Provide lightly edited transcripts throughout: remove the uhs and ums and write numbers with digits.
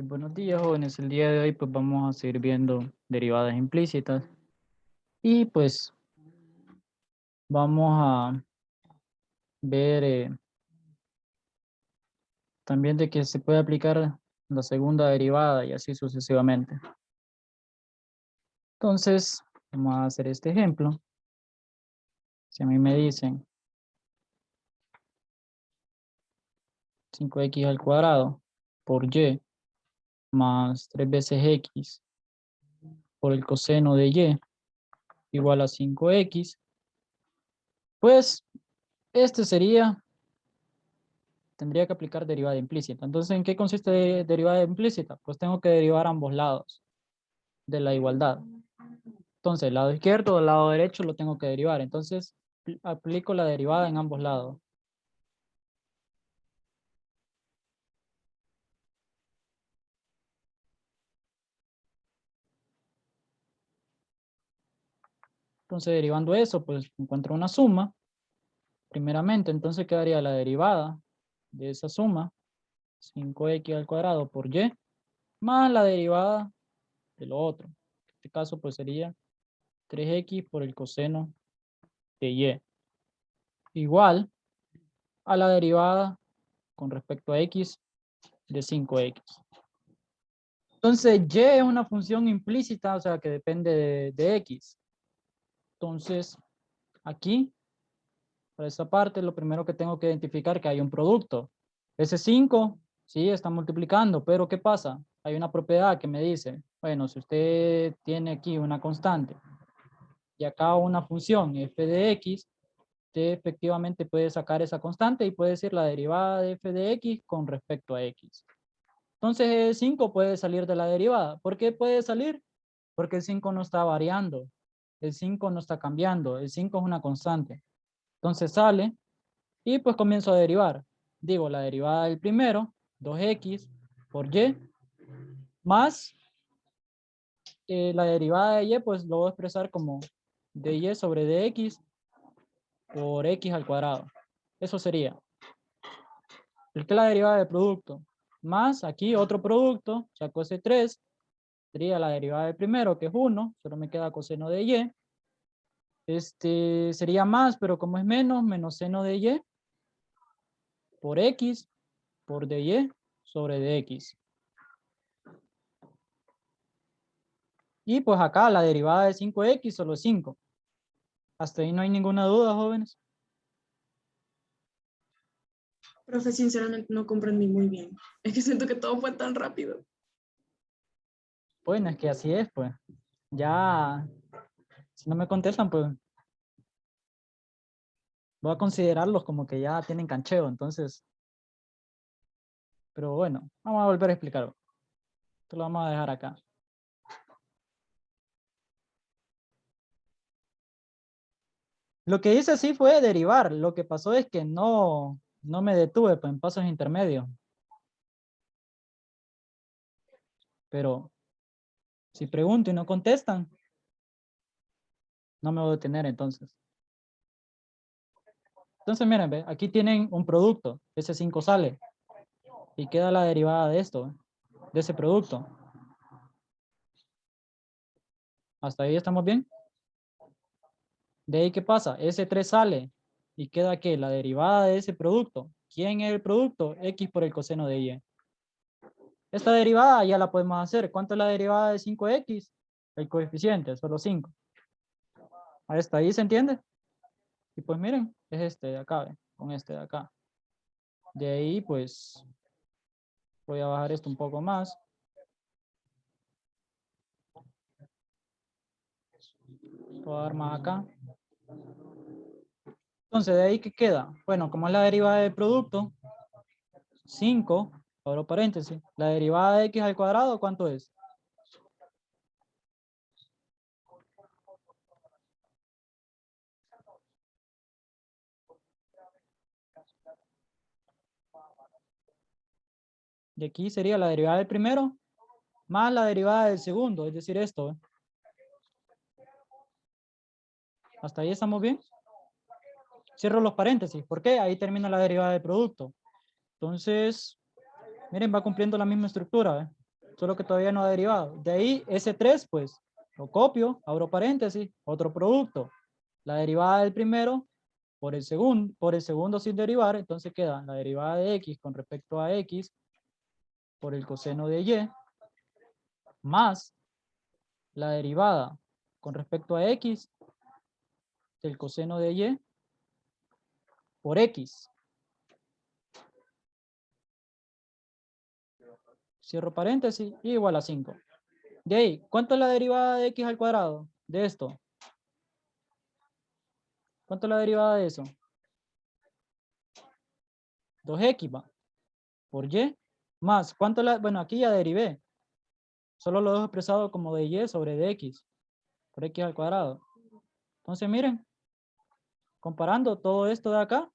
Buenos días, jóvenes. El día de hoy pues vamos a seguir viendo derivadas implícitas y pues vamos a ver también de que se puede aplicar la segunda derivada y así sucesivamente. Entonces, vamos a hacer este ejemplo. Si a mí me dicen 5x al cuadrado por y más 3 veces x por el coseno de y igual a 5x, pues este sería tendría que aplicar derivada implícita. Entonces, ¿en qué consiste derivada implícita? Pues tengo que derivar ambos lados de la igualdad. Entonces, el lado izquierdo o el lado derecho lo tengo que derivar. Entonces, aplico la derivada en ambos lados. Entonces, derivando eso, pues encuentro una suma. Primeramente, entonces quedaría la derivada de esa suma, 5x al cuadrado por y, más la derivada de lo otro. En este caso, pues sería 3x por el coseno de y. Igual a la derivada con respecto a x de 5x. Entonces, y es una función implícita, o sea, que depende de x. Entonces, aquí, para esta parte, lo primero que tengo que identificar es que hay un producto. Ese 5, sí, está multiplicando, pero ¿qué pasa? Hay una propiedad que me dice, bueno, si usted tiene aquí una constante y acá una función f de x, usted efectivamente puede sacar esa constante y puede decir la derivada de f de x con respecto a x. Entonces el 5 puede salir de la derivada. ¿Por qué puede salir? Porque el 5 no está variando. El 5 no está cambiando. El 5 es una constante. Entonces sale y pues comienzo a derivar. Digo, la derivada del primero, 2x por y, más la derivada de y, pues lo voy a expresar como dy sobre dx por x al cuadrado. Eso sería. El que es la derivada del producto. Más aquí otro producto, saco ese 3, sería la derivada del primero, que es 1, solo me queda coseno de y. Sería más, pero como es menos, menos seno de y por x por dy sobre dx. Y pues acá la derivada de 5x solo es 5. Hasta ahí no hay ninguna duda, jóvenes. Profe, sinceramente no comprendí muy bien. Es que siento que todo fue tan rápido. Bueno, es que así es, pues. Ya, si no me contestan, pues voy a considerarlos como que ya tienen cancheo, entonces. Pero bueno, vamos a volver a explicarlo. Esto lo vamos a dejar acá. Lo que hice sí fue derivar. Lo que pasó es que no me detuve pues, en pasos intermedios. Pero si pregunto y no contestan, no me voy a detener entonces. Entonces miren, ¿ve? Aquí tienen un producto. Ese 5 sale. Y queda la derivada de esto, ¿ve? De ese producto. ¿Hasta ahí estamos bien? De ahí, ¿qué pasa? Ese 3 sale. ¿Y queda qué? La derivada de ese producto. ¿Quién es el producto? X por el coseno de y. Esta derivada ya la podemos hacer. ¿Cuánto es la derivada de 5x? El coeficiente, solo 5. Hasta ahí se entiende. Y pues miren, es este de acá, ¿ve? Con este de acá. De ahí pues voy a bajar esto un poco más. Voy a dar más acá. Entonces, ¿de ahí qué queda? Bueno, como es la derivada del producto, 5, abro paréntesis, la derivada de x al cuadrado, ¿cuánto es? De aquí sería la derivada del primero más la derivada del segundo, es decir, esto. ¿Eh? ¿Hasta ahí estamos bien? Cierro los paréntesis. ¿Por qué? Ahí termina la derivada del producto. Entonces, miren, va cumpliendo la misma estructura. ¿Eh? solo que todavía no ha derivado. De ahí, ese 3, pues, lo copio, abro paréntesis, otro producto. La derivada del primero por el segundo sin derivar, entonces queda la derivada de x con respecto a x por el coseno de y, más la derivada con respecto a x del coseno de y por x. Cierro paréntesis, igual a 5. De ahí, ¿cuánto es la derivada de x al cuadrado? De esto. ¿Cuánto es la derivada de eso? 2x va. Por y. Más, ¿cuánto la? Bueno, aquí ya derivé. Solo lo dejo expresado como de y sobre dx. Por x al cuadrado. Entonces, miren. Comparando todo esto de acá.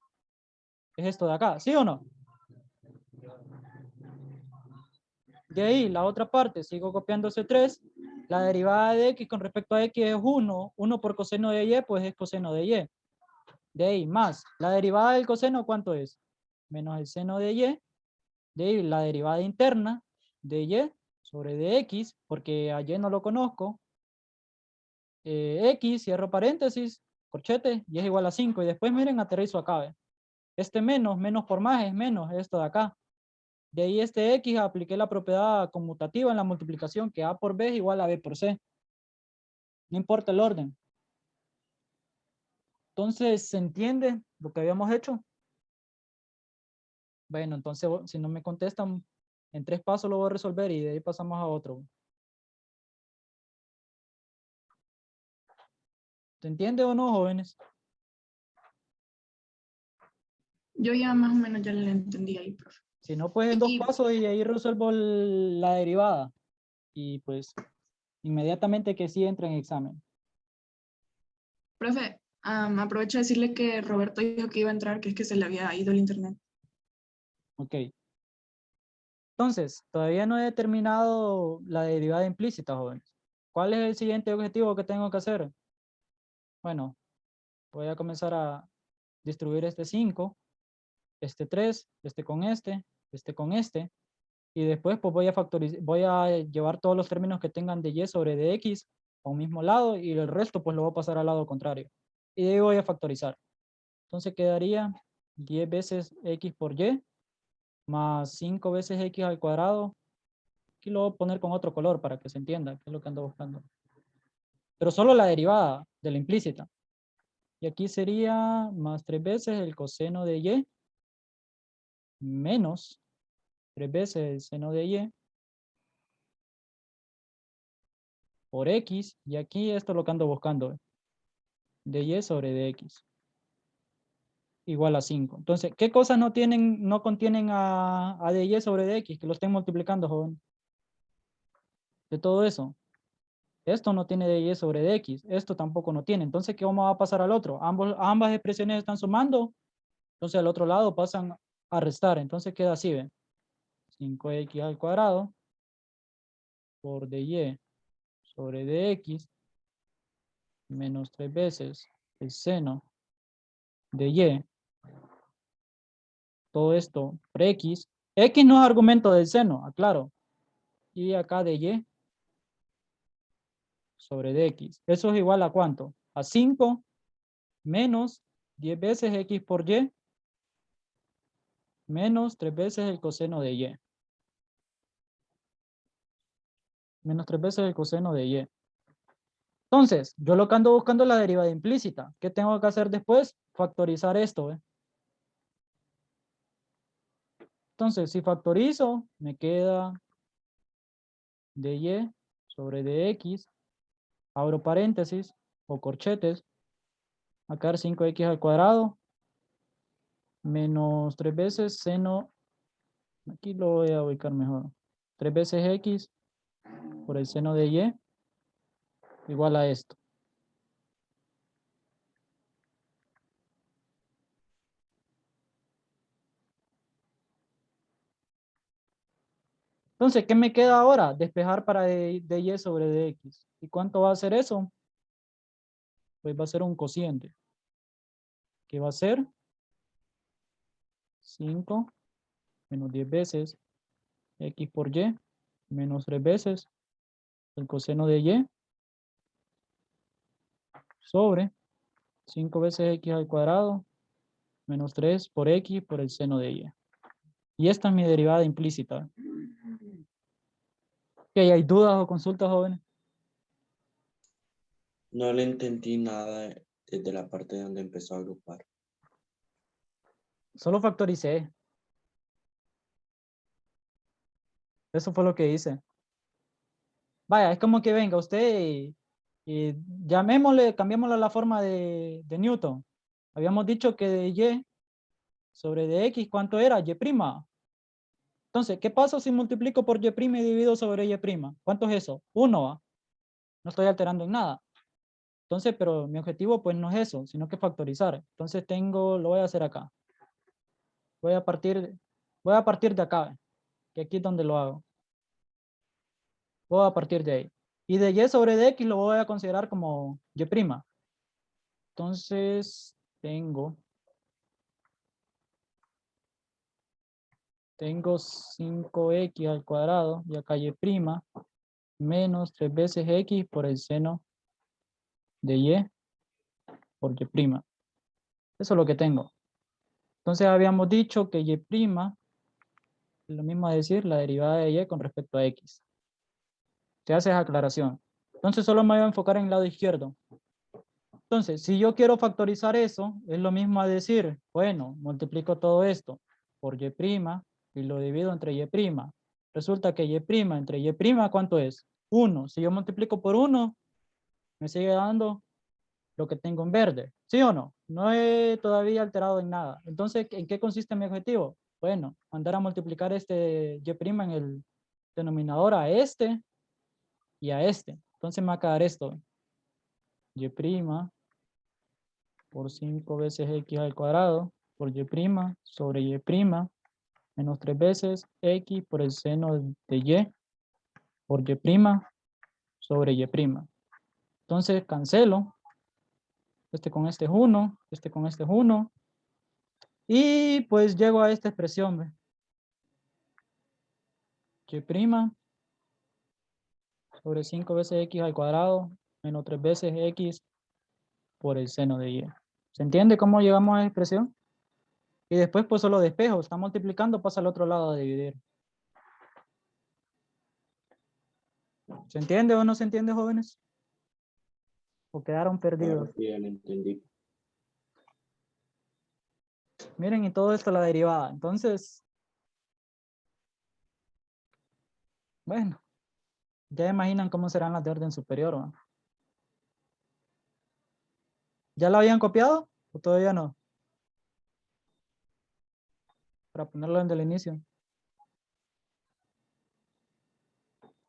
Es esto de acá. ¿Sí o no? De ahí, la otra parte, sigo copiando ese 3. La derivada de x con respecto a x es 1. 1 por coseno de y, pues es coseno de y. De ahí, más. La derivada del coseno, ¿cuánto es? Menos el seno de y. De ahí, la derivada interna de y sobre dx, porque a y no lo conozco. X, cierro paréntesis, corchete, y es igual a 5. Y después, miren, aterrizo acá. ¿Ve? Este menos por más es menos, esto de acá. De ahí este X apliqué la propiedad conmutativa en la multiplicación que A por B es igual a B por C. No importa el orden. Entonces, ¿se entiende lo que habíamos hecho? Bueno, entonces si no me contestan, en 3 pasos lo voy a resolver y de ahí pasamos a otro. ¿Se entiende o no, jóvenes? Yo ya más o menos ya le entendí ahí, profe. Si no, pues en 2 Y, pasos y ahí resuelvo la derivada. Y pues inmediatamente que sí entra en examen. profe, aprovecho de decirle que Roberto dijo que iba a entrar, que es que se le había ido el internet. Ok. Entonces, todavía no he determinado la derivada implícita, jóvenes. ¿Cuál es el siguiente objetivo que tengo que hacer? Bueno, voy a comenzar a distribuir este 5, este 3, este con este, y después pues voy a llevar todos los términos que tengan de y sobre dx a un mismo lado y el resto pues lo voy a pasar al lado contrario. Y de ahí voy a factorizar. Entonces quedaría 10 veces x por y más 5 veces x al cuadrado. Aquí lo voy a poner con otro color para que se entienda qué es lo que ando buscando. Pero solo la derivada de la implícita. Y aquí sería más 3 veces el coseno de y menos 3 veces el seno de y por x. Y aquí esto es lo que ando buscando. De y sobre dx igual a 5. Entonces, ¿qué cosas no contienen a dy sobre dx? Que lo estén multiplicando, joven. De todo eso. Esto no tiene dy sobre dx. Esto tampoco no tiene. Entonces, ¿qué vamos a pasar al otro? Ambas expresiones están sumando. Entonces, al otro lado pasan a restar. Entonces, queda así, ¿ven? 5x al cuadrado por dy sobre dx menos 3 veces el seno de y. Todo esto por x. X no es argumento del seno, aclaro. Y acá de y sobre dx. Eso es igual a ¿cuánto? A 5 menos 10 veces x por y menos 3 veces el coseno de y. Menos 3 veces el coseno de y. Entonces, yo lo que ando buscando es la derivada implícita. ¿Qué tengo que hacer después? Factorizar esto. Entonces, si factorizo, me queda dy sobre dx, abro paréntesis o corchetes, va a quedar 5x al cuadrado, menos 3 veces seno, aquí lo voy a ubicar mejor, 3 veces x por el seno de y, igual a esto. Entonces, ¿qué me queda ahora? Despejar para dy sobre dx. ¿Y cuánto va a ser eso? Pues va a ser un cociente. ¿Qué va a ser? 5 menos 10 veces x por y menos 3 veces el coseno de y sobre 5 veces x al cuadrado menos 3 por x por el seno de y. Y esta es mi derivada implícita. ¿Qué, hay dudas o consultas, jóvenes? No le entendí nada desde la parte donde empezó a agrupar. Solo factoricé. Eso fue lo que hice. Vaya, es como que venga usted y llamémosle, cambiémosle la forma de Newton. Habíamos dicho que de y sobre de x, ¿cuánto era? Y'. Entonces, ¿qué pasa si multiplico por y' y divido sobre y'? ¿Cuánto es eso? 1, ¿va? No estoy alterando en nada. Entonces, pero mi objetivo pues no es eso, sino que factorizar. Entonces lo voy a hacer acá. Voy a partir de acá, que aquí es donde lo hago. Voy a partir de ahí. Y de y sobre de x lo voy a considerar como y'. Entonces, tengo 5x al cuadrado, y acá y' menos 3 veces x por el seno de y por y'. Eso es lo que tengo. Entonces habíamos dicho que y' es lo mismo a decir la derivada de y con respecto a x. Se hace esa aclaración. Entonces solo me voy a enfocar en el lado izquierdo. Entonces, si yo quiero factorizar eso, es lo mismo a decir, bueno, multiplico todo esto por y' y lo divido entre y'. Resulta que y' entre y', ¿cuánto es? 1. Si yo multiplico por 1, me sigue dando lo que tengo en verde. ¿Sí o no? No he todavía alterado en nada. Entonces, ¿en qué consiste mi objetivo? Bueno, mandar a multiplicar este y' en el denominador a este y a este. Entonces me va a quedar esto. Y' por 5 veces x al cuadrado por y' sobre y' menos 3 veces x por el seno de y por y' sobre y'. Entonces cancelo. Este con este es 1, este con este es 1. Y pues llego a esta expresión. ¿Ve? Y' sobre 5 veces x al cuadrado menos 3 veces x por el seno de y. ¿Se entiende cómo llegamos a esa expresión? Y después pues solo despejo. Está multiplicando, pasa al otro lado a dividir. ¿Se entiende o no se entiende, jóvenes? ¿O quedaron perdidos? Ahora sí ya lo entendí. Miren, y todo esto la derivada. Entonces, bueno, ya imaginan cómo serán las de orden superior, ¿no? ¿Ya la habían copiado o todavía no? Para ponerlo desde el inicio.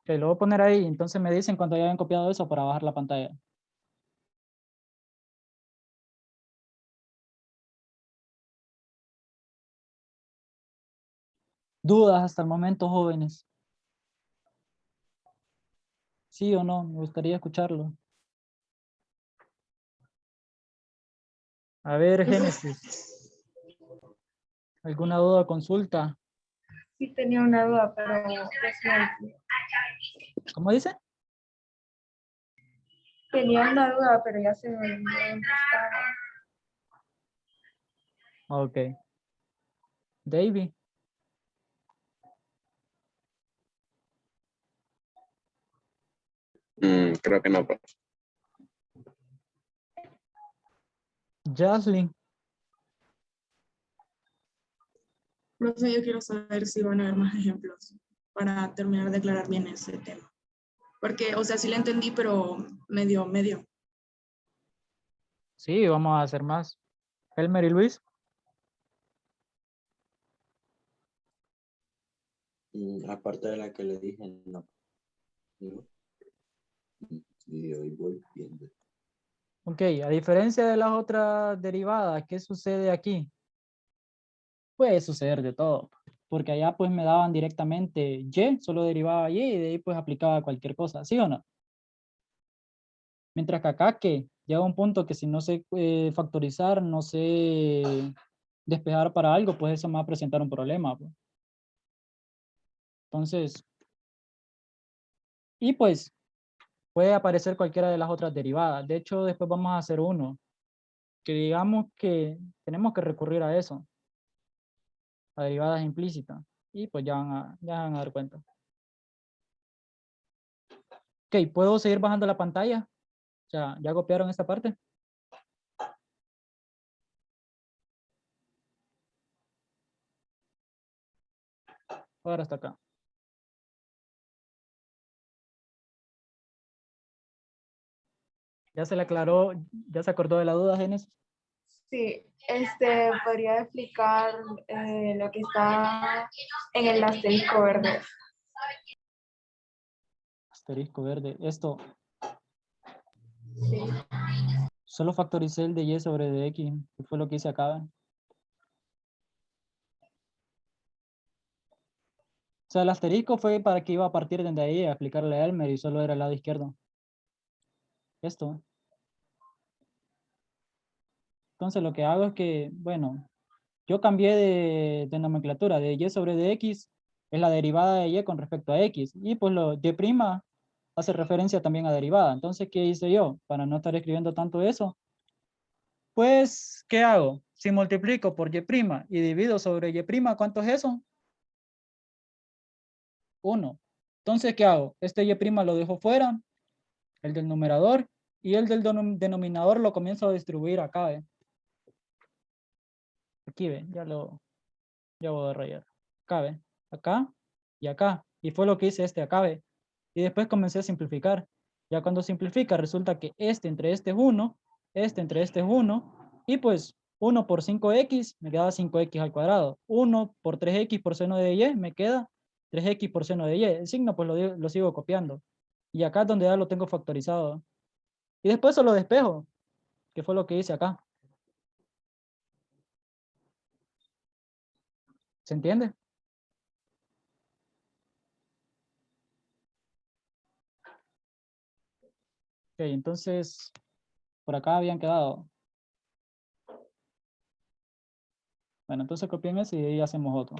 Que lo voy a poner ahí, entonces me dicen cuando ya hayan copiado eso para bajar la pantalla. ¿Dudas hasta el momento, jóvenes? ¿Sí o no? Me gustaría escucharlo. A ver, Génesis. ¿Alguna duda o consulta? Sí tenía una duda, pero lo siento. ¿Cómo dice? Tenía una duda, pero ya se me olvidó dónde estaba. Ok. David. Creo que no, profe. Jaslyn. Profe, yo quiero saber si van a haber más ejemplos para terminar de aclarar bien ese tema. Porque, o sea, sí le entendí, pero medio. Sí, vamos a hacer más. Elmer y Luis. Aparte de la que le dije, no. ¿No? Y hoy voy viendo. Ok, a diferencia de las otras derivadas, ¿qué sucede aquí? Puede suceder de todo, porque allá pues me daban directamente y, solo derivaba y de ahí pues aplicaba cualquier cosa, ¿sí o no? Mientras que acá que llega un punto que si no sé factorizar, no sé despejar para algo, pues eso me va a presentar un problema. Pues. Entonces, Y pues puede aparecer cualquiera de las otras derivadas. De hecho, después vamos a hacer uno que digamos que tenemos que recurrir a eso, a derivadas implícitas. Y pues ya van a dar cuenta. Ok, ¿puedo seguir bajando la pantalla? O sea, ¿ya copiaron esta parte? Ahora hasta acá. ¿Ya se le aclaró, ya se acordó de la duda, Génesis? Sí, podría explicar lo que está en el asterisco verde. Asterisco verde. Esto, Sí. solo factoricé el de y sobre de x, que fue lo que hice acá. O sea, el asterisco fue para que iba a partir de ahí a explicarle a Elmer y solo era el lado izquierdo. Esto. Entonces lo que hago es que, bueno, yo cambié de nomenclatura, de y sobre de x es la derivada de y con respecto a x. Y pues lo y' hace referencia también a derivada. Entonces, ¿qué hice yo? Para no estar escribiendo tanto eso, pues, ¿qué hago? Si multiplico por y' y divido sobre y', ¿cuánto es eso? 1. Entonces, ¿qué hago? Este y' lo dejo fuera, el del numerador, y el del denominador lo comienzo a distribuir acá, ¿ve? Aquí, ¿ve? Ya voy a rayar. Acá, ¿ve? Acá y acá. Y fue lo que hice acá, ¿ve? Y después comencé a simplificar. Ya cuando simplifica, resulta que este entre este es 1, este entre este es 1, y pues 1 por 5x me queda 5x al cuadrado. 1 por 3x por seno de y me queda 3x por seno de y. El signo pues lo sigo copiando. Y acá es donde ya lo tengo factorizado. Y después solo despejo, que fue lo que hice acá. ¿Se entiende? Ok, entonces por acá habían quedado. Bueno, entonces copien ese y ahí hacemos otro.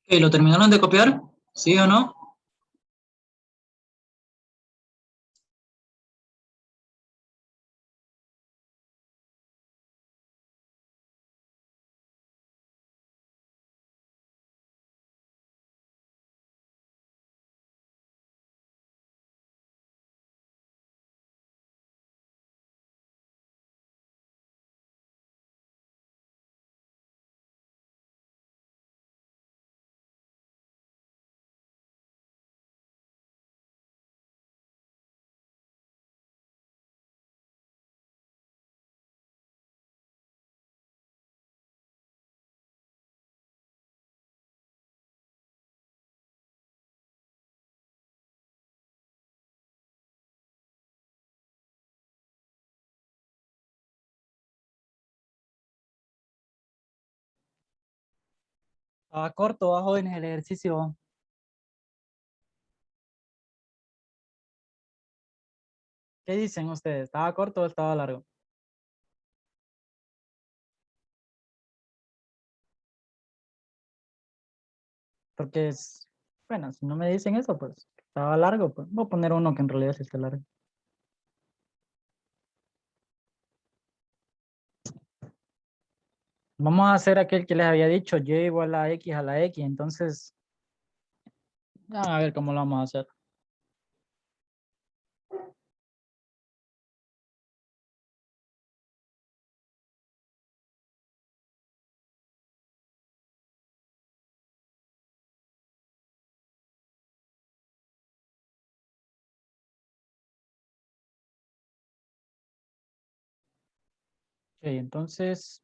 ¿Lo terminaron de copiar? ¿Sí o no? Estaba corto, ¿va, jóvenes, el ejercicio? ¿Qué dicen ustedes? ¿Estaba corto o estaba largo? Porque es, bueno, si no me dicen eso, pues estaba largo, pues voy a poner uno que en realidad sí está largo. Vamos a hacer aquel que les había dicho, y igual a la x, entonces, ya van a ver cómo lo vamos a hacer. Ok, entonces,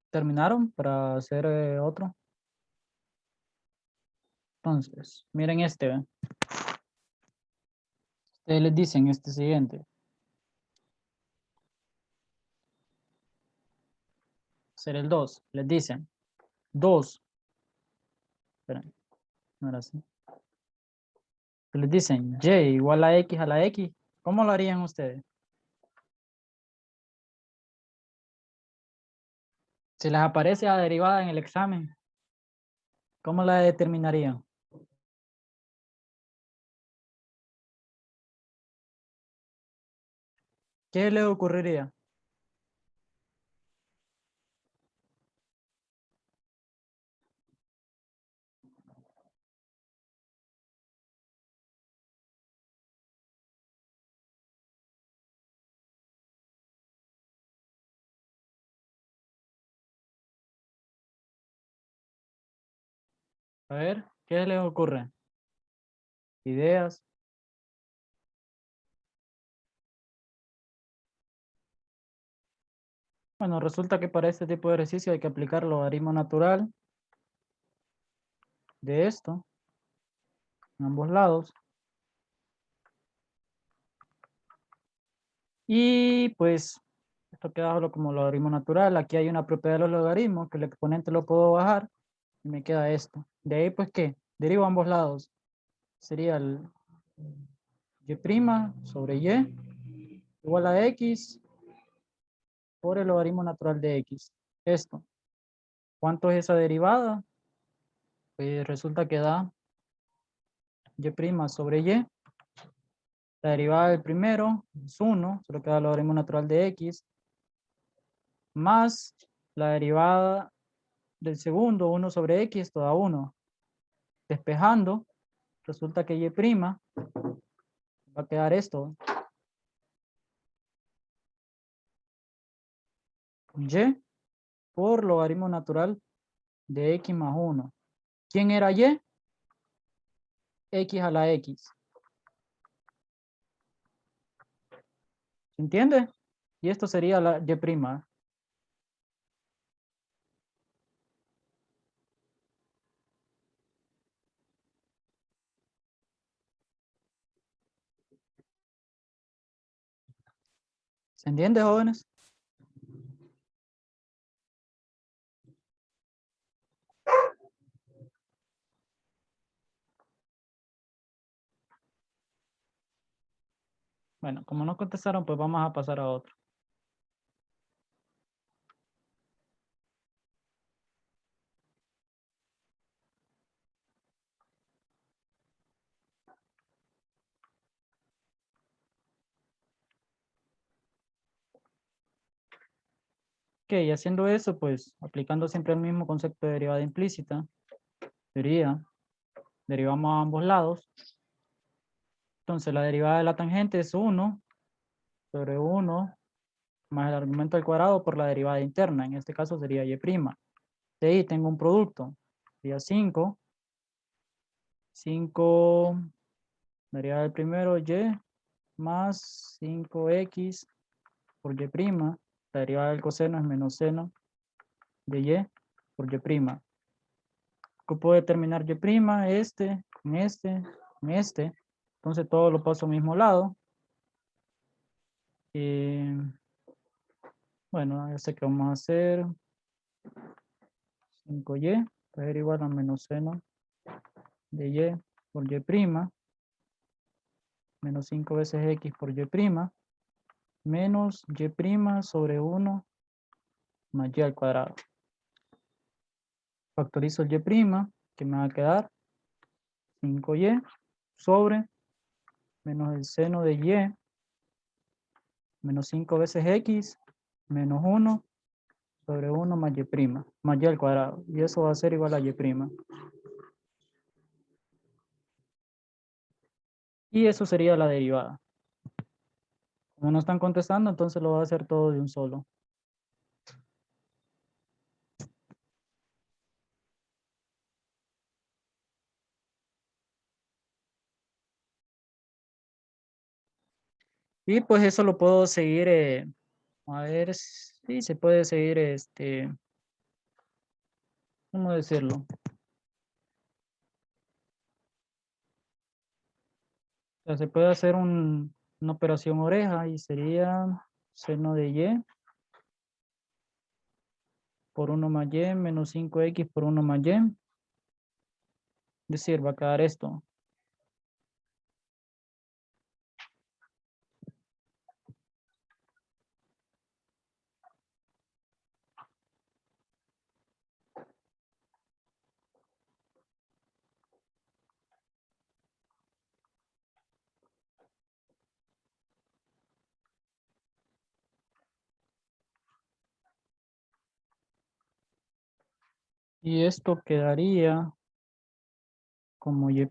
¿terminaron para hacer otro? Entonces, miren este, ¿ve? Ustedes les dicen este siguiente. Hacer el 2. Les dicen 2. Esperen, no era así. Les dicen y igual a x. ¿Cómo lo harían ustedes? Si les aparece la derivada en el examen, ¿cómo la determinarían? ¿Qué les ocurriría? A ver, ¿qué les ocurre? Ideas. Bueno, resulta que para este tipo de ejercicio hay que aplicar el logaritmo natural de esto en ambos lados. Y pues esto queda solo como logaritmo natural. Aquí hay una propiedad de los logaritmos que el exponente lo puedo bajar y me queda esto. De ahí pues ¿qué? Derivo a ambos lados. Sería el y' sobre y igual a x por el logaritmo natural de x. Esto. ¿Cuánto es esa derivada? Pues resulta que da y' sobre y. La derivada del primero es 1, solo queda el logaritmo natural de x, más la derivada del segundo, 1 sobre x, toda 1. Despejando, resulta que y' va a quedar esto. Y por logaritmo natural de x más 1. ¿Quién era y? X a la x. ¿Se entiende? Y esto sería la y'. ¿Se entiende, jóvenes? Bueno, como no contestaron, pues vamos a pasar a otro. Ok, y haciendo eso, pues aplicando siempre el mismo concepto de derivada implícita, sería, derivamos a ambos lados. Entonces la derivada de la tangente es 1 sobre 1 más el argumento al cuadrado por la derivada interna. En este caso sería y'. De ahí tengo un producto. Sería 5 derivada del primero y más 5x por y'. La derivada del coseno es menos seno de y por y'. ¿Cómo puedo determinar y'? Este, con este, con este. Entonces todo lo paso al mismo lado. Bueno, ya sé que vamos a hacer 5y va a ser igual a menos seno de y por y prima, menos 5 veces x por y prima, menos y prima sobre 1 más y al cuadrado. Factorizo el y prima, que me va a quedar 5y sobre menos el seno de y, menos 5 veces x, menos 1 sobre 1 más y prima, más y al cuadrado. Y eso va a ser igual a y prima. Y eso sería la derivada. Como no están contestando, entonces lo voy a hacer todo de un solo. Y pues eso lo puedo seguir, a ver si se puede seguir, ¿cómo decirlo? O sea, se puede hacer una operación oreja y sería seno de y por 1 más y menos 5x por 1 más y. Es decir, va a quedar esto. Y esto quedaría como y'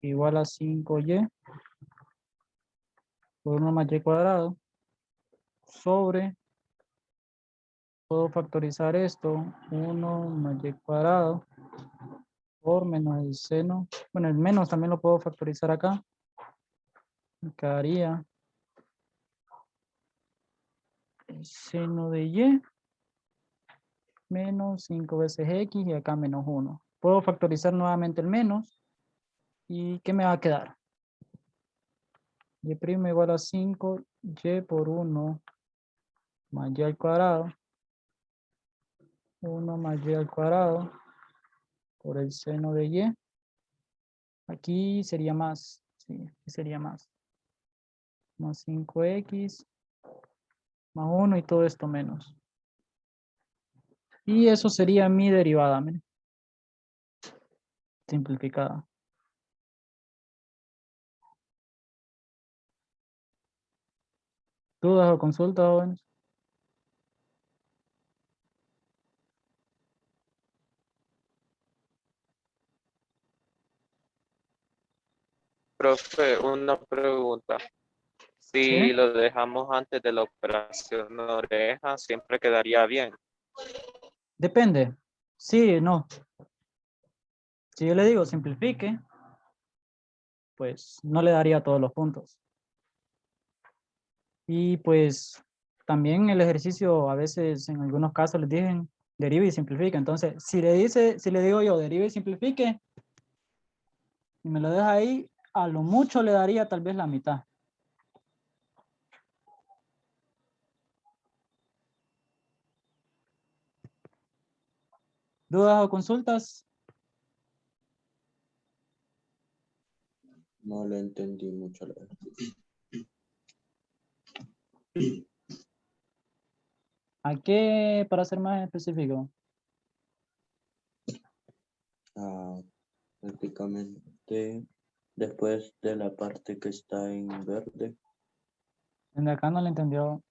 igual a 5y por 1 más y cuadrado sobre, puedo factorizar esto, 1 más y cuadrado por menos el seno. Bueno, el menos también lo puedo factorizar acá. Me quedaría el seno de y menos 5 veces x y acá menos 1. Puedo factorizar nuevamente el menos. ¿Y qué me va a quedar? Y' igual a 5y por 1 más y al cuadrado. 1 más y al cuadrado por el seno de y. Aquí sería más. Sí, aquí sería más. Más 5x más 1 y todo esto menos. Y eso sería mi derivada, miren. Simplificada. ¿Dudas o consultas, jóvenes? Profe, una pregunta. ¿Sí? Si lo dejamos antes de la operación de oreja, siempre quedaría bien. Depende. Sí, no. Si yo le digo simplifique, pues no le daría todos los puntos. Y pues también el ejercicio a veces en algunos casos les dicen derive y simplifique. Entonces, si le digo yo derive y simplifique, y me lo deja ahí, a lo mucho le daría tal vez la mitad. ¿Dudas o consultas? No lo entendí mucho, la verdad. ¿A qué, para ser más específico? Ah, prácticamente después de la parte que está en verde, El de acá no le entendió.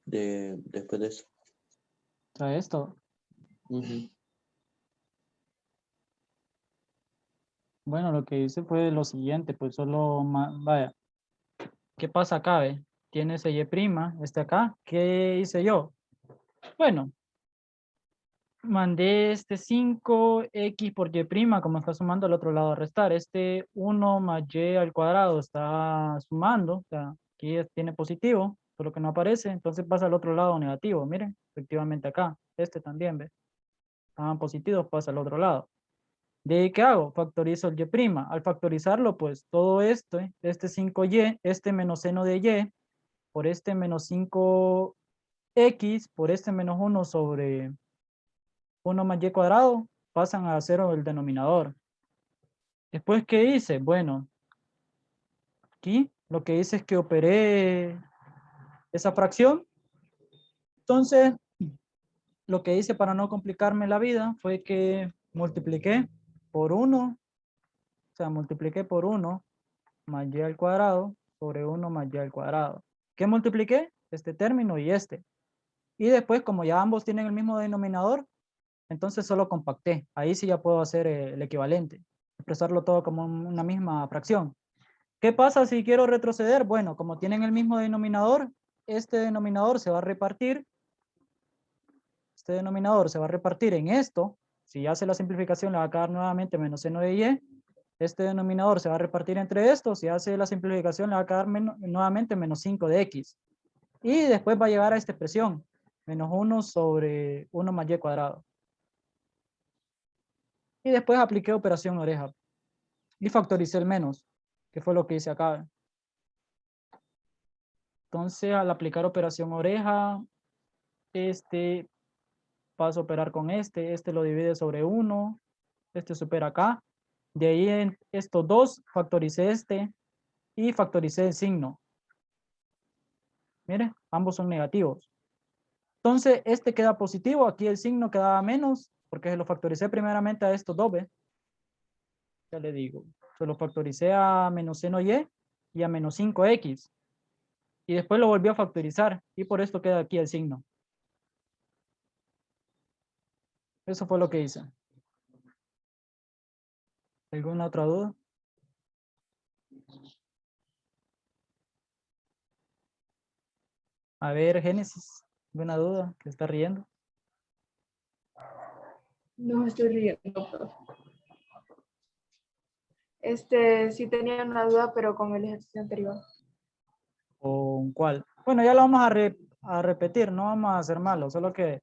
después de eso. O sea, esto. Ujú. Bueno, lo que hice fue lo siguiente, pues solo, vaya, ¿qué pasa acá, ve? Tiene ese y', este acá, ¿qué hice yo? Bueno, mandé este 5x por y', como está sumando al otro lado a restar, este 1 más y al cuadrado está sumando, o sea, aquí tiene positivo, solo que no aparece, entonces pasa al otro lado negativo, miren, efectivamente acá, este también, ve, estaban positivos, pasa al otro lado. ¿De qué hago? Factorizo el y'. Al factorizarlo, pues todo esto, este 5y, este menos seno de y, por este menos 5x, por este menos 1 sobre 1 más y cuadrado, pasan a 0 el denominador. Después, ¿qué hice? Bueno, aquí lo que hice es que operé esa fracción. Entonces, lo que hice para no complicarme la vida fue que multipliqué por 1, o sea, multipliqué por 1 más y al cuadrado sobre 1 más y al cuadrado. ¿Qué multipliqué? Este término y este. Y después, como ya ambos tienen el mismo denominador, entonces solo compacté. Ahí sí ya puedo hacer el equivalente, expresarlo todo como una misma fracción. ¿Qué pasa si quiero retroceder? Bueno, como tienen el mismo denominador, este denominador se va a repartir. Este denominador se va a repartir en esto. Si hace la simplificación, le va a quedar nuevamente menos seno de y. Este denominador se va a repartir entre estos. Si hace la simplificación, le va a quedar nuevamente menos 5 de x. Y después va a llegar a esta expresión, menos 1 sobre 1 más y cuadrado. Y después apliqué operación oreja. Y factoricé el menos, que fue lo que hice acá. Entonces, al aplicar operación oreja, este paso a operar con este lo divide sobre 1, este supera acá. De ahí en estos dos factoricé este y factoricé el signo. Mire, ambos son negativos. Entonces, este queda positivo, aquí el signo quedaba menos, porque se lo factoricé primeramente a estos dos, ¿ve? Ya le digo, se lo factoricé a menos seno y a menos 5x. Y después lo volvió a factorizar, y por esto queda aquí el signo. Eso fue lo que hice. ¿Alguna otra duda? A ver, Génesis, ¿alguna duda? ¿Que está riendo? No estoy riendo, profe. Sí tenía una duda, pero con el ejercicio anterior. ¿O cuál? Bueno, ya lo vamos a repetir, no vamos a hacer malo, solo que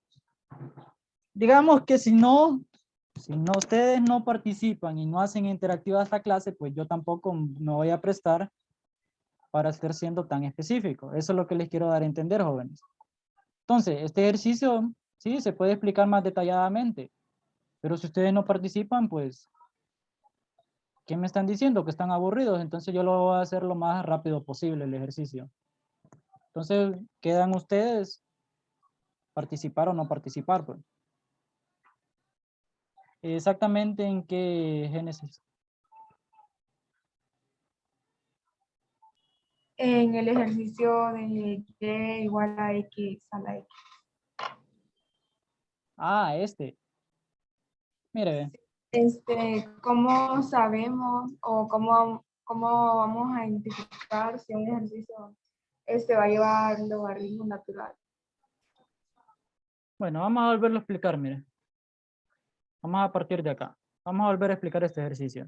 digamos que si no ustedes no participan y no hacen interactiva esta clase, pues yo tampoco me voy a prestar para estar siendo tan específico. Eso es lo que les quiero dar a entender, jóvenes. Entonces, este ejercicio, sí, se puede explicar más detalladamente, pero si ustedes no participan, pues, ¿qué me están diciendo? Que están aburridos, entonces yo lo voy a hacer lo más rápido posible el ejercicio. Entonces, quedan ustedes participar o no participar, pues. Exactamente en qué Génesis. En el ejercicio de y igual a x a la x. Ah, este. Mire, ve. ¿Cómo sabemos o cómo vamos a identificar si un ejercicio va a llevar logaritmo natural? Bueno, vamos a volverlo a explicar, mire. Vamos a partir de acá. Vamos a volver a explicar este ejercicio.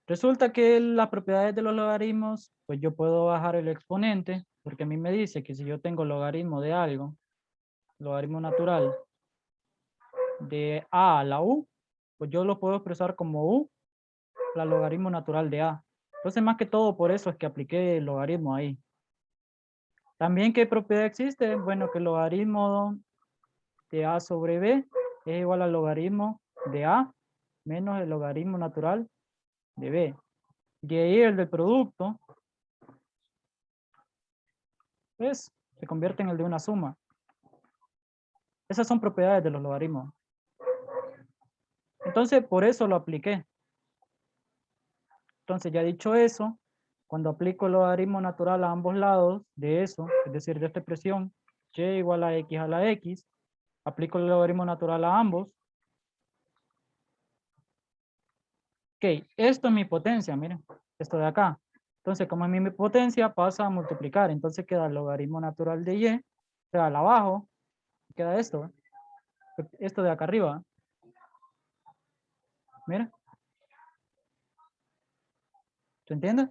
Resulta que las propiedades de los logaritmos, pues yo puedo bajar el exponente, porque a mí me dice que si yo tengo logaritmo de algo, logaritmo natural de a a la u, pues yo lo puedo expresar como u, la logaritmo natural de a. Entonces, más que todo, por eso es que apliqué el logaritmo ahí. También, ¿qué propiedad existe? Bueno, que el logaritmo de a sobre b es igual al logaritmo de a menos el logaritmo natural de b. Y ahí el del producto, pues, se convierte en el de una suma. Esas son propiedades de los logaritmos. Entonces, por eso lo apliqué. Entonces, ya dicho eso, cuando aplico el logaritmo natural a ambos lados de eso, es decir, de esta expresión, y igual a x, aplico el logaritmo natural a ambos. Ok, esto es mi potencia, miren, esto de acá. Entonces, como es mi potencia, pasa a multiplicar. Entonces queda el logaritmo natural de y, o sea, al abajo, queda esto. Esto de acá arriba. Mira. ¿Se entiende?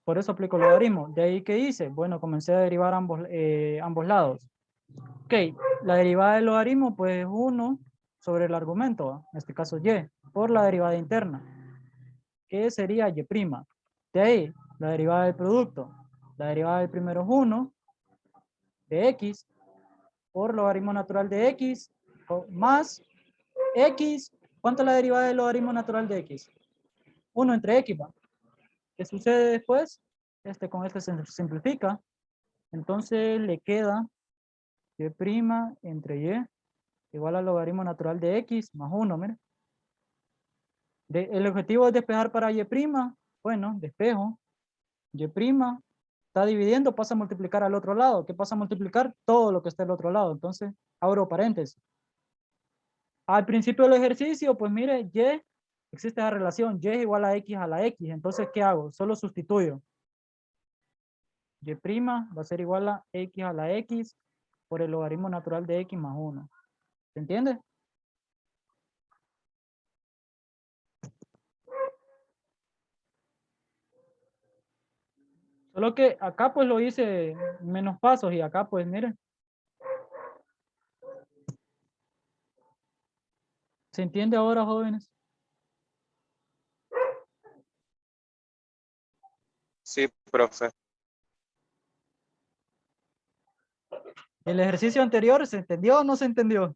Por eso aplico el logaritmo. De ahí, ¿qué hice? Bueno, comencé a derivar ambos lados. Ok, la derivada del logaritmo, pues es 1 sobre el argumento, ¿va? En este caso y, por la derivada interna, que sería y'. De ahí, la derivada del producto. La derivada del primero es 1 de x, por logaritmo natural de x más x. ¿Cuánto es la derivada del logaritmo natural de x? 1 entre x, ¿va? ¿Qué sucede después? Con este se simplifica. Entonces le queda y' entre y igual al logaritmo natural de x más 1, mire. El objetivo es despejar para y'. Bueno, despejo. Y' está dividiendo, pasa a multiplicar al otro lado. ¿Qué pasa a multiplicar? Todo lo que está al otro lado. Entonces, abro paréntesis. Al principio del ejercicio, pues mire, y existe esa relación. Y es igual a x a la x. Entonces, ¿qué hago? Solo sustituyo. Y' va a ser igual a x a la x por el logaritmo natural de x más 1. ¿Se entiende? Solo que acá pues lo hice menos pasos y acá pues miren. ¿Se entiende ahora, jóvenes? Sí, profe. ¿El ejercicio anterior se entendió o no se entendió?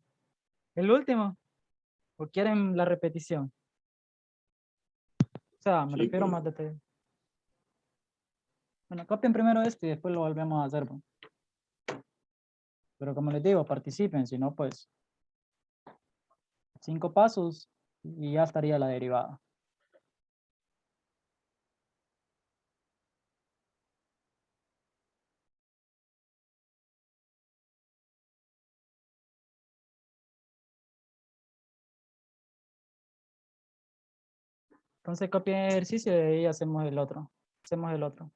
¿El último? ¿O quieren la repetición? O sea, me Sí, refiero a profe. más detalle. Bueno, copien primero este y después lo volvemos a hacer, pues. Pero como les digo, participen, si no, pues 5 pasos y ya estaría la derivada. Entonces copien el ejercicio y ahí hacemos el otro. Hacemos el otro.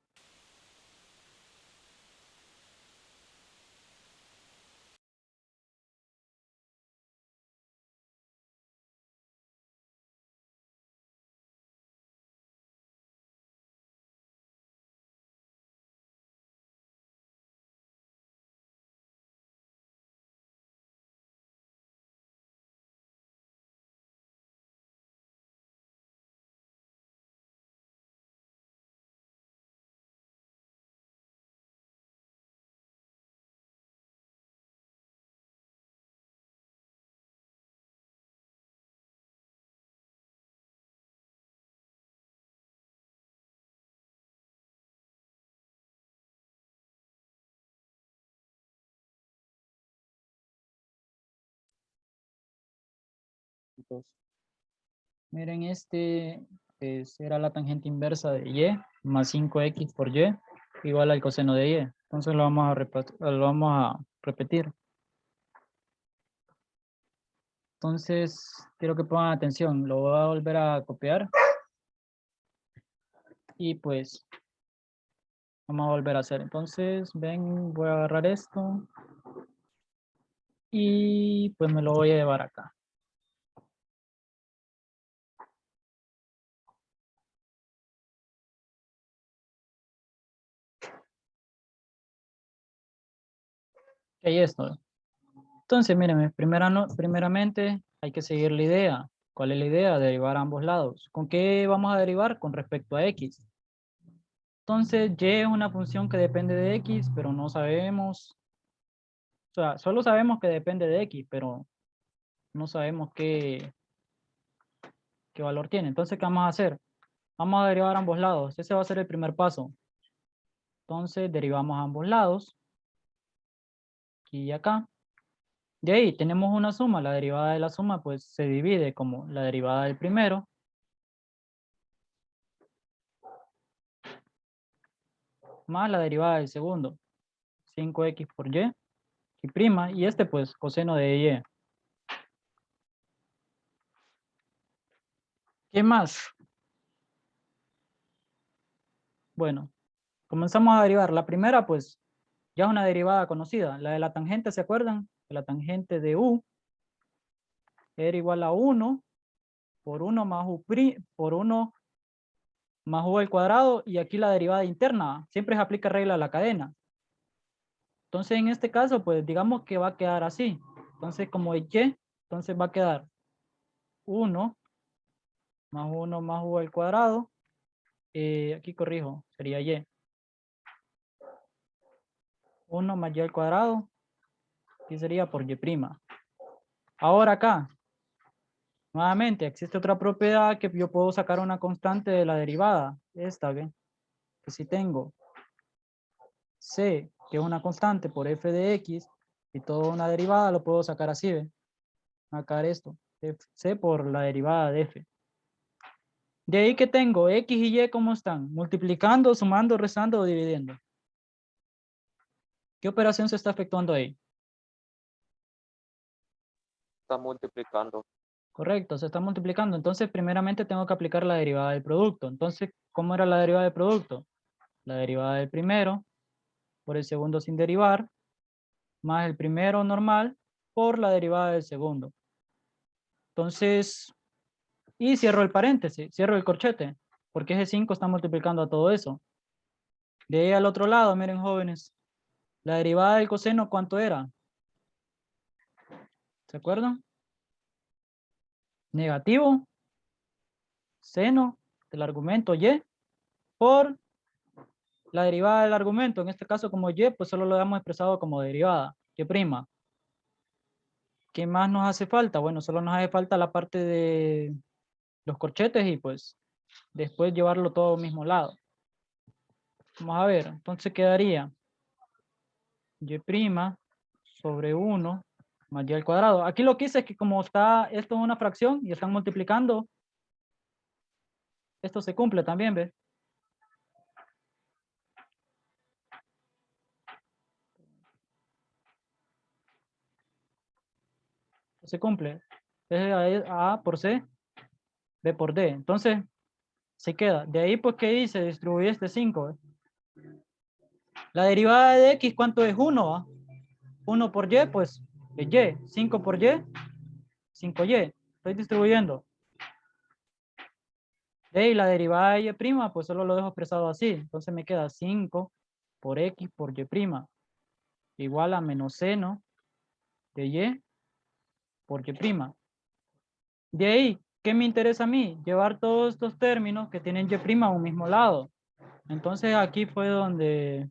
Entonces, miren, pues, era la tangente inversa de y más 5x por y igual al coseno de y. Entonces lo vamos a repetir. Entonces, quiero que pongan atención. Lo voy a volver a copiar. Y pues, vamos a volver a hacer. Entonces, ven, voy a agarrar esto. Y pues me lo voy a llevar acá. Ahí esto. Entonces, mírenme, primeramente hay que seguir la idea. ¿Cuál es la idea? Derivar a ambos lados. ¿Con qué vamos a derivar? Con respecto a x. Entonces, y es una función que depende de x, pero no sabemos. O sea, solo sabemos que depende de x, pero no sabemos qué valor tiene. Entonces, ¿qué vamos a hacer? Vamos a derivar a ambos lados. Ese va a ser el primer paso. Entonces, derivamos a ambos lados. Aquí y acá. De ahí tenemos una suma. La derivada de la suma pues se divide como la derivada del primero más la derivada del segundo. 5x por y prima. Y pues coseno de y. ¿Qué más? Bueno, comenzamos a derivar. La primera pues ya es una derivada conocida. La de la tangente, ¿se acuerdan? La tangente de u era igual a 1 por 1 más por 1 más u al cuadrado, y aquí la derivada interna. Siempre se aplica regla a la cadena. Entonces, en este caso, pues digamos que va a quedar así. Entonces, como y, entonces va a quedar 1 más u al cuadrado. Aquí corrijo, sería y. 1 más y al cuadrado Aquí sería por y'. Ahora acá, nuevamente, existe otra propiedad que yo puedo sacar una constante de la derivada. Esta, ¿ve? Que si tengo C, que es una constante por f de x, y toda una derivada, lo puedo sacar así, ¿ve? Sacar esto, C por la derivada de f. De ahí que tengo x y y, ¿cómo están? Multiplicando, sumando, restando o dividiendo. ¿Qué operación se está efectuando ahí? Está multiplicando. Correcto, se está multiplicando. Entonces, primeramente tengo que aplicar la derivada del producto. Entonces, ¿cómo era la derivada del producto? La derivada del primero por el segundo sin derivar, más el primero normal por la derivada del segundo. Entonces, y cierro el paréntesis, cierro el corchete, porque ese 5 está multiplicando a todo eso. De ahí al otro lado, miren jóvenes, la derivada del coseno, ¿cuánto era? ¿Se acuerdan? Negativo, seno del argumento y por la derivada del argumento. En este caso como y, pues solo lo hemos expresado como derivada, y'. ¿Qué más nos hace falta? Bueno, solo nos hace falta la parte de los corchetes y pues después llevarlo todo al mismo lado. Vamos a ver, entonces quedaría y' sobre 1 más y al cuadrado. Aquí lo que hice es que como está, esto es una fracción y están multiplicando, esto se cumple también, ¿ves? Se cumple. Es A por C, B por D. Entonces, se queda. De ahí, pues, ¿qué hice? Distribuí este 5. ¿Ves? La derivada de X, ¿cuánto es? 1, ¿va? 1 por Y, pues, es Y. 5 por Y, 5Y. Estoy distribuyendo. De ahí, la derivada de Y', pues, solo lo dejo expresado así. Entonces, me queda 5 por X por Y', igual a menos seno de Y por Y'. De ahí, ¿qué me interesa a mí? Llevar todos estos términos que tienen Y' a un mismo lado. Entonces aquí fue donde,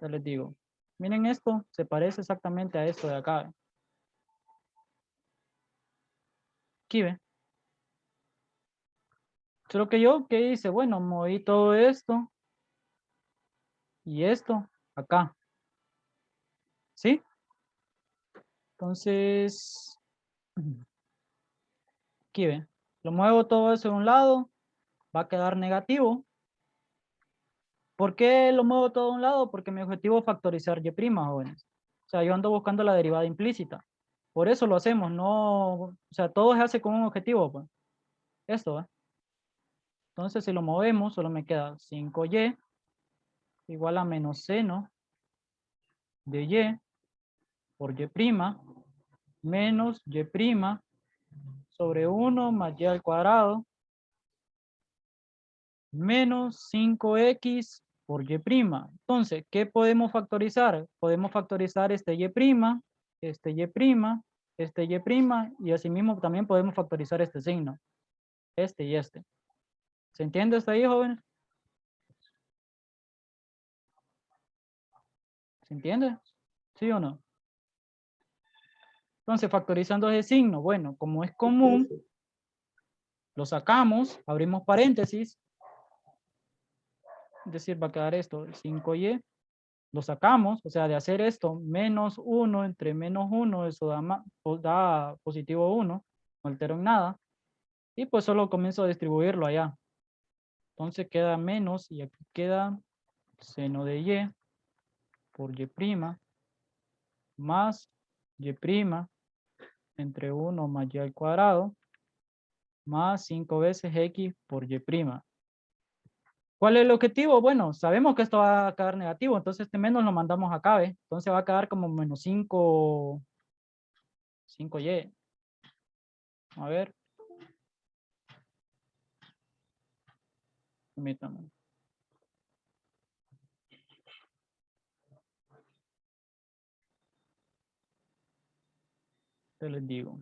ya les digo, miren esto, se parece exactamente a esto de acá. Aquí ve. Solo que yo, ¿qué hice? Bueno, moví todo esto y esto acá. ¿Sí? Entonces, aquí ve. Lo muevo todo eso de un lado, va a quedar negativo. ¿Por qué lo muevo todo de un lado? Porque mi objetivo es factorizar Y', jóvenes. O sea, yo ando buscando la derivada implícita. Por eso lo hacemos, no, o sea, todo se hace con un objetivo, pues. Esto, ¿eh? Entonces, si lo movemos, solo me queda 5Y igual a menos seno de Y por Y' menos Y' sobre 1 más Y al cuadrado menos 5X por Y'. Entonces, ¿qué podemos factorizar? Podemos factorizar este Y', este Y', este Y', y asimismo también podemos factorizar este signo, este y este. ¿Se entiende hasta ahí, jóvenes? ¿Se entiende? ¿Sí o no? Entonces, factorizando ese signo, bueno, como es común, lo sacamos, abrimos paréntesis, es decir, va a quedar esto, 5Y, lo sacamos, o sea, de hacer esto, menos 1 entre menos 1, eso da positivo 1, no altero en nada, y pues solo comienzo a distribuirlo allá. Entonces queda menos, y aquí queda seno de Y por Y' más Y' entre 1 más Y al cuadrado más 5 veces X por Y'. ¿Cuál es el objetivo? Bueno, sabemos que esto va a quedar negativo, entonces este menos lo mandamos acá, ¿ve? Entonces va a quedar como menos 5Y. A ver. Permítame. Te les digo.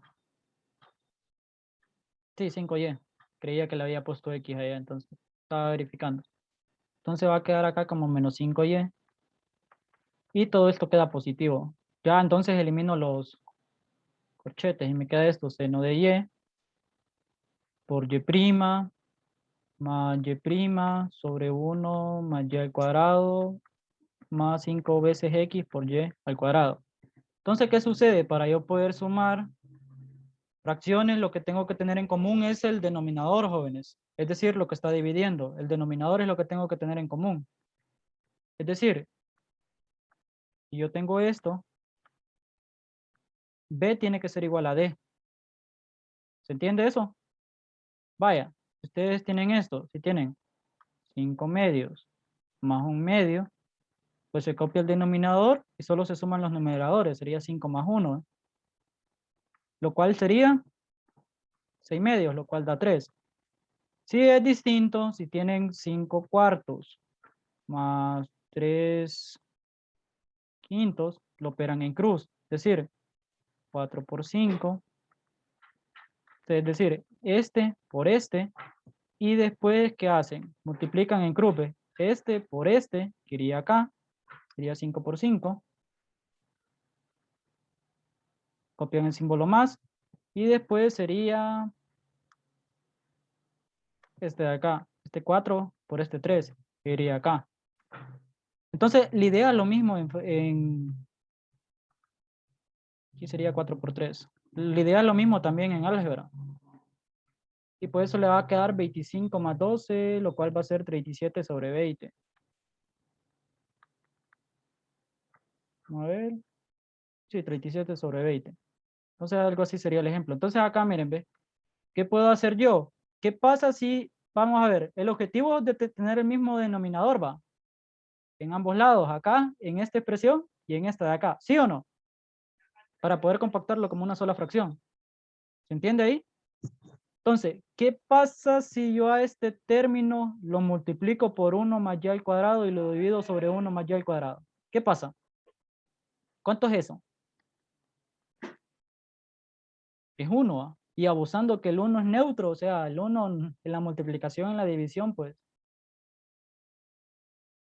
Sí, 5Y. Creía que le había puesto X allá, entonces estaba verificando. Entonces va a quedar acá como menos 5Y. Y todo esto queda positivo. Ya entonces elimino los corchetes y me queda esto, seno de y por y' más y' sobre 1 más y al cuadrado más 5 veces x por y al cuadrado. Entonces, ¿qué sucede? Para yo poder sumar fracciones, lo que tengo que tener en común es el denominador, jóvenes. Es decir, lo que está dividiendo. El denominador es lo que tengo que tener en común. Es decir, si yo tengo esto, B tiene que ser igual a D. ¿Se entiende eso? Vaya, ustedes tienen esto. Si tienen 5 medios más 1 medio, pues se copia el denominador y solo se suman los numeradores. Sería 5 más 1. Lo cual sería 6 medios, lo cual da 3. Si es distinto, si tienen 5 cuartos más 3 quintos, lo operan en cruz. Es decir, 4 por 5. Es decir, este por este. Y después, ¿qué hacen? Multiplican en cruz. ¿Ve? Este por este, que iría acá. Sería 5 por 5. Copian el símbolo más. Y después sería este de acá. Este 4 por este 3, que iría acá. Entonces, la idea es lo mismo aquí sería 4 por 3. La idea es lo mismo también en álgebra. Y por eso le va a quedar 25 más 12, lo cual va a ser 37 sobre 20. Vamos a ver. Sí, 37 sobre 20. Entonces, algo así sería el ejemplo. Entonces, acá miren, ¿ve? ¿Qué puedo hacer yo? ¿Qué pasa si, vamos a ver, el objetivo de tener el mismo denominador, va? En ambos lados, acá, en esta expresión y en esta de acá. ¿Sí o no? Para poder compactarlo como una sola fracción. ¿Se entiende ahí? Entonces, ¿qué pasa si yo a este término lo multiplico por 1 más y al cuadrado y lo divido sobre 1 más y al cuadrado? ¿Qué pasa? ¿Cuánto es eso? Es 1, ¿va? Y abusando que el 1 es neutro, o sea, el 1 en la multiplicación, en la división, pues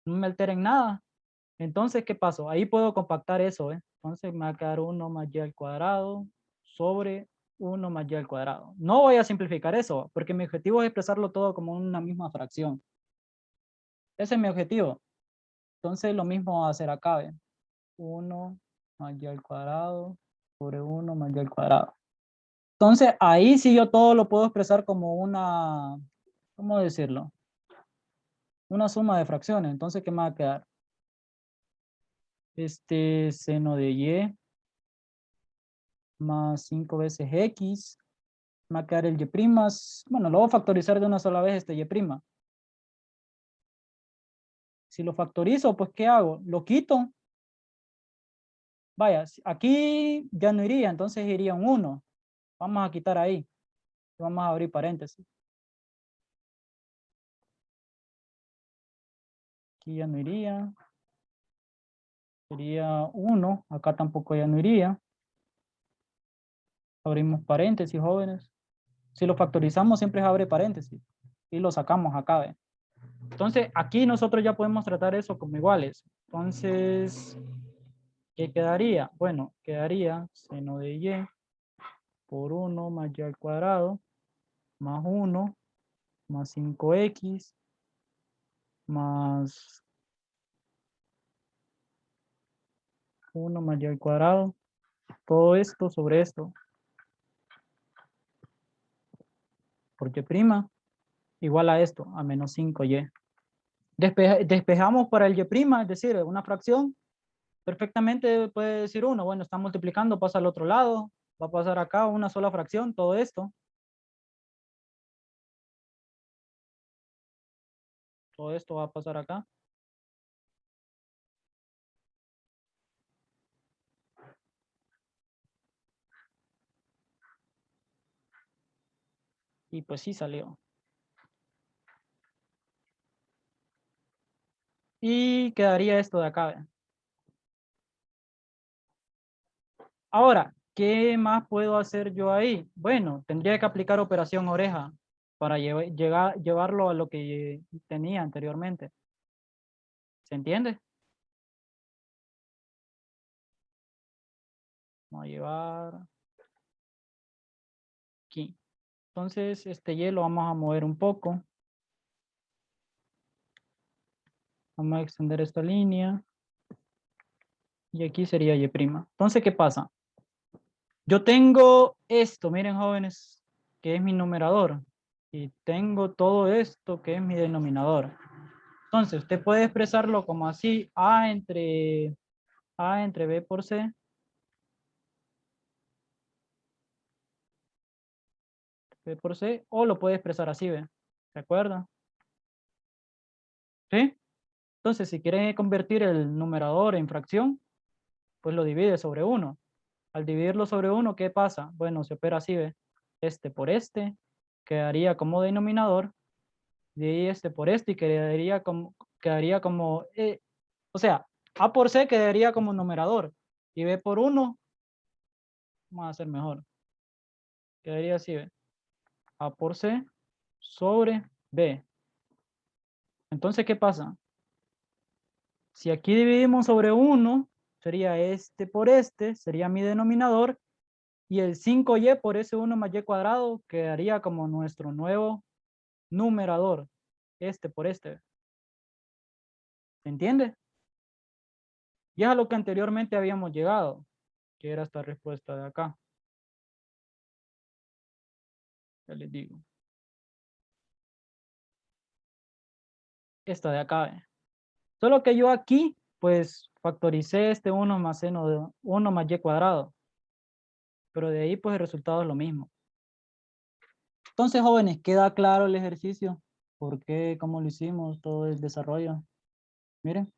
no me altera en nada. Entonces, ¿qué pasó? Ahí puedo compactar eso, ¿eh? Entonces me va a quedar 1 más y al cuadrado sobre 1 más y al cuadrado. No voy a simplificar eso, porque mi objetivo es expresarlo todo como una misma fracción. Ese es mi objetivo. Entonces, lo mismo va a hacer acá, ¿ve? 1 más y al cuadrado sobre 1 más y al cuadrado. Entonces, ahí sí yo todo lo puedo expresar como una, ¿cómo decirlo? Una suma de fracciones. Entonces, ¿qué me va a quedar? Este seno de y más 5 veces x. Me va a quedar el y'. Bueno, lo voy a factorizar de una sola vez este y'. Si lo factorizo, pues ¿qué hago? Lo quito. Vaya, aquí ya no iría, entonces iría un 1. Vamos a quitar ahí. Vamos a abrir paréntesis. Aquí ya no iría. Sería 1. Acá tampoco ya no iría. Abrimos paréntesis, jóvenes. Si lo factorizamos, siempre se abre paréntesis. Y lo sacamos acá, ¿ve? Entonces, aquí nosotros ya podemos tratar eso como iguales. Entonces, ¿qué quedaría? Bueno, quedaría seno de y por 1 más y al cuadrado más 1 más 5x más 1 más y al cuadrado. Todo esto sobre esto por y' igual a esto, a menos 5y. Despejamos para el y', es decir, una fracción. Perfectamente puede decir uno, bueno, está multiplicando, pasa al otro lado, va a pasar acá una sola fracción, todo esto. Todo esto va a pasar acá. Y pues sí salió. Y quedaría esto de acá. ¿Ve? Ahora, ¿qué más puedo hacer yo ahí? Bueno, tendría que aplicar operación oreja para llevarlo a lo que tenía anteriormente. ¿Se entiende? Vamos a llevar aquí. Entonces, este y lo vamos a mover un poco. Vamos a extender esta línea. Y aquí sería y'. Entonces, ¿qué pasa? Yo tengo esto, miren jóvenes, que es mi numerador. Y tengo todo esto que es mi denominador. Entonces, usted puede expresarlo como así, A entre B por C. B por C, o lo puede expresar así, ¿ve? ¿De acuerdo? ¿Sí? Entonces, si quiere convertir el numerador en fracción, pues lo divide sobre 1. Al dividirlo sobre 1, ¿qué pasa? Bueno, se opera así, ¿ve? Este por este, quedaría como denominador, de ahí este por este, y quedaría como o sea, A por C quedaría como numerador, y B por 1, vamos a hacer mejor. Quedaría así, ¿ve? A por C sobre B. Entonces, ¿qué pasa? Si aquí dividimos sobre 1, sería este por este, sería mi denominador, y el 5y por ese 1 más y cuadrado quedaría como nuestro nuevo numerador, este por este. ¿Se entiende? Y es a lo que anteriormente habíamos llegado, que era esta respuesta de acá. Ya les digo. Esta de acá. Solo que yo aquí, pues, factoricé este 1 más seno de 1 más y cuadrado. Pero de ahí, pues, el resultado es lo mismo. Entonces, jóvenes, ¿queda claro el ejercicio? ¿Por qué? ¿Cómo lo hicimos? Todo el desarrollo. Miren.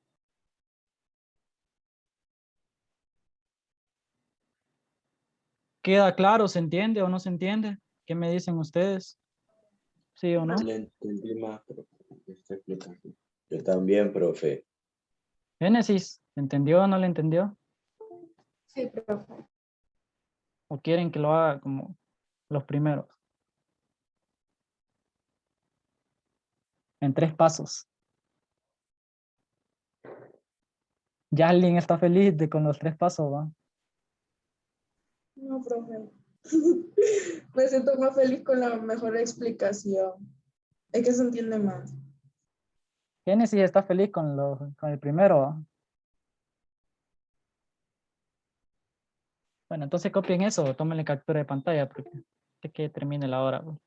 ¿Queda claro? ¿Se entiende o no se entiende? ¿Qué me dicen ustedes? ¿Sí o no? Le entendí más, pero esta explicación. Yo también, profe. Génesis, ¿entendió o no le entendió? Sí, profe. ¿O quieren que lo haga como los primeros? En 3 pasos. Ya alguien está feliz con los 3 pasos, ¿va? No, profe. Me siento más feliz con la mejor explicación. Es que se entiende más. Génesis está feliz con el primero, ¿va? Bueno, entonces copien eso, tómenle captura de pantalla porque que termine la hora, ¿va?